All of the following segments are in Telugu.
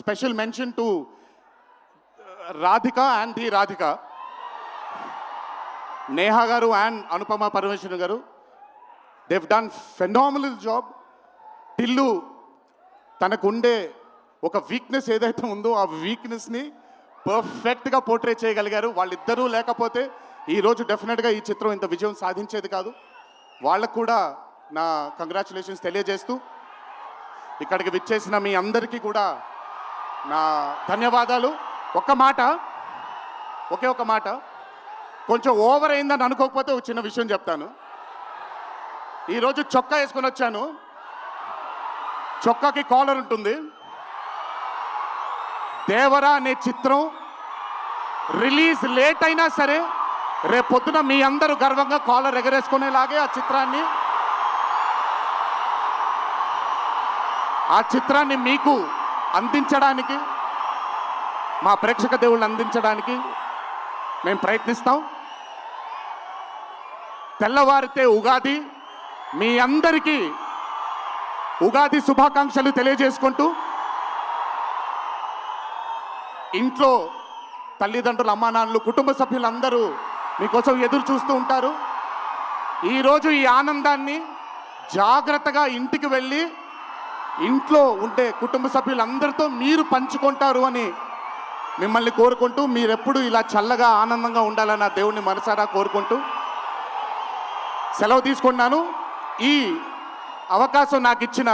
Special mention to Radhika and the Radhika, Neha గారు అండ్ అనుపమ పరమేశ్వరన్ గారు. they've done phenomenal job. Tillu తనకుండే ఒక వీక్నెస్ ఏదైతే ఉందో ఆ వీక్నెస్ని పర్ఫెక్ట్గా పోర్ట్రే చేయగలిగారు. వాళ్ళిద్దరూ లేకపోతే ఈరోజు డెఫినెట్గా ఈ చిత్రం ఇంత విజయం సాధించేది కాదు. వాళ్ళకు కూడా నా కంగ్రాచులేషన్స్ తెలియజేస్తూ ఇక్కడికి విచ్చేసిన మీ అందరికీ కూడా నా ధన్యవాదాలు. ఒకే ఒక మాట, కొంచెం ఓవర్ అయిందని అనుకోకపోతే ఒక చిన్న విషయం చెప్తాను. ఈరోజు చొక్కా వేసుకొని వచ్చాను, చొక్కాకి కాలర్ ఉంటుంది. దేవరా అనే చిత్రం రిలీజ్ లేట్ అయినా సరే రేపొద్దున మీ అందరూ గర్వంగా కాలర్ ఎగరేసుకునేలాగే ఆ చిత్రాన్ని మీకు అందించడానికి, మా ప్రేక్షక దేవుళ్ళని అందించడానికి మేము ప్రయత్నిస్తాం. తెల్లవారితే ఉగాది, మీ అందరికీ ఉగాది శుభాకాంక్షలు తెలియజేసుకుంటూ, ఇంట్లో తల్లిదండ్రులు, అమ్మానాన్నలు, కుటుంబ సభ్యులందరూ మీకోసం ఎదురు చూస్తూ ఉంటారు. ఈరోజు ఈ ఆనందాన్ని జాగ్రత్తగా ఇంటికి వెళ్ళి ఇంట్లో ఉండే కుటుంబ సభ్యులందరితో మీరు పంచుకుంటారు అని మిమ్మల్ని కోరుకుంటూ, మీరెప్పుడు ఇలా చల్లగా ఆనందంగా ఉండాలని ఆ దేవుణ్ణి మనసారా కోరుకుంటూ సెలవు తీసుకున్నాను. ఈ అవకాశం నాకు ఇచ్చిన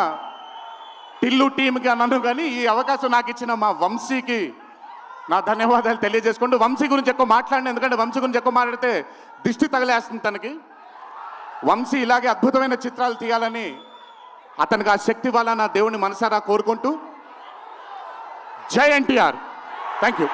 టిల్లు టీంకి అన్నాను, కానీ ఈ అవకాశం నాకు ఇచ్చిన మా వంశీకి నా ధన్యవాదాలు తెలియజేసుకుంటూ, వంశీ గురించి ఎక్కువ మాట్లాడిన, ఎందుకంటే వంశీ గురించి ఎక్కువ మాట్లాడితే దిష్టి తగిలేస్తుంది తనకి. వంశీ ఇలాగే అద్భుతమైన చిత్రాలు తీయాలని అతనికి ఆ శక్తి వల్ల నా దేవుని మనసారా కోరుకుంటూ, జై ఎన్టీఆర్. Thank you.